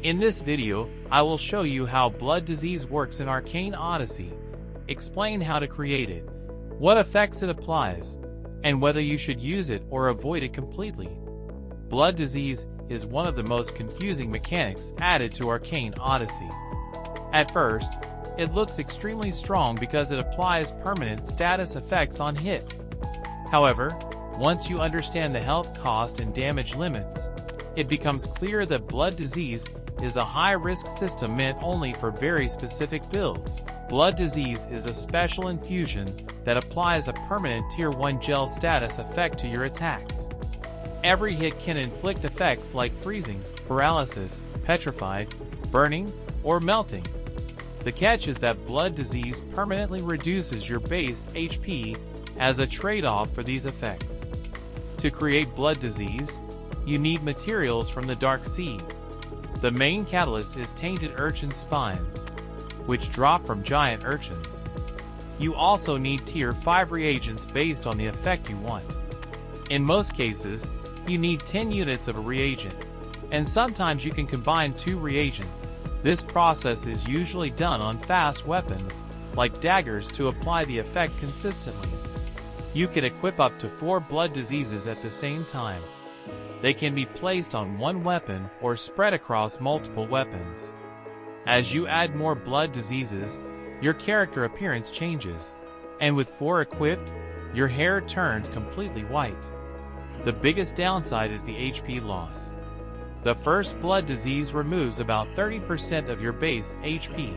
In this video, I will show you how blood disease works in Arcane Odyssey, explain how to create it, what effects it applies, and whether you should use it or avoid it completely. Blood disease is one of the most confusing mechanics added to Arcane Odyssey. At first, it looks extremely strong because it applies permanent status effects on hit. However, once you understand the health cost and damage limits, it becomes clear that blood disease is a high-risk system meant only for very specific builds. Blood disease is a special infusion that applies a permanent Tier 1 gel status effect to your attacks. Every hit can inflict effects like freezing, paralysis, petrified, burning, or melting. The catch is that blood disease permanently reduces your base HP as a trade-off for these effects. To create blood disease, you need materials from the Dark Sea. The main catalyst is tainted urchin spines, which drop from giant urchins. You also need Tier 5 reagents based on the effect you want. In most cases, you need 10 units of a reagent, and sometimes you can combine 2 reagents. This process is usually done on fast weapons, like daggers, to apply the effect consistently. You can equip up to 4 blood diseases at the same time. They can be placed on one weapon or spread across multiple weapons. As you add more blood diseases, your character appearance changes, and with 4 equipped, your hair turns completely white. The biggest downside is the HP loss. The first blood disease removes about 30% of your base HP.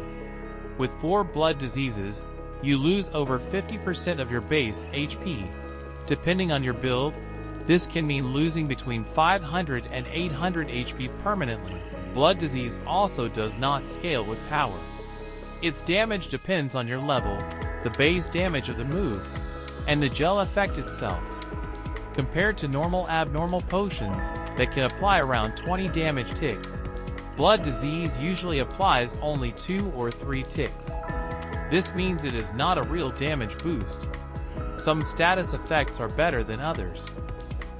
With 4 blood diseases, you lose over 50% of your base HP. Depending on your build, this can mean losing between 500 and 800 HP permanently. Blood disease also does not scale with power. Its damage depends on your level, the base damage of the move, and the gel effect itself. Compared to normal abnormal potions that can apply around 20 damage ticks, blood disease usually applies only 2 or 3 ticks. This means it is not a real damage boost. Some status effects are better than others.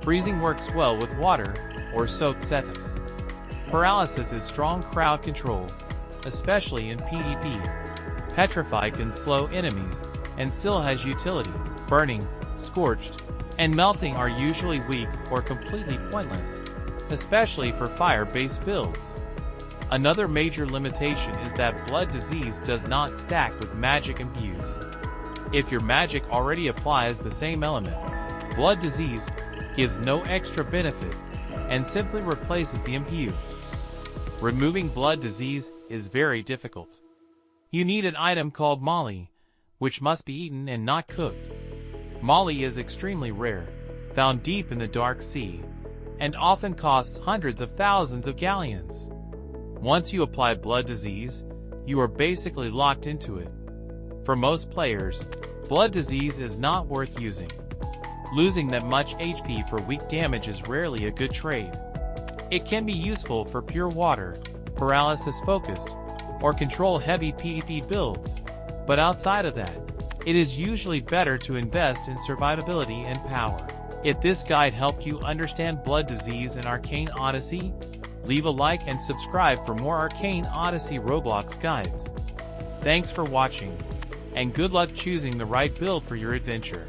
Freezing works well with water or soaked setups. Paralysis is strong crowd control, especially in PvP. Petrify can slow enemies and still has utility. Burning, scorched, and melting are usually weak or completely pointless, especially for fire-based builds. Another major limitation is that blood disease does not stack with magic imbues. If your magic already applies the same element, blood disease gives no extra benefit and simply replaces the imbue. Removing blood disease is very difficult. You need an item called Molly, which must be eaten and not cooked. Molly is extremely rare, found deep in the Dark Sea, and often costs hundreds of thousands of galleons. Once you apply blood disease, you are basically locked into it. For most players, blood disease is not worth using. Losing that much HP for weak damage is rarely a good trade. It can be useful for pure water, paralysis-focused, or control-heavy PvP builds, but outside of that, it is usually better to invest in survivability and power. If this guide helped you understand blood disease in Arcane Odyssey, leave a like and subscribe for more Arcane Odyssey Roblox guides. Thanks for watching, and good luck choosing the right build for your adventure.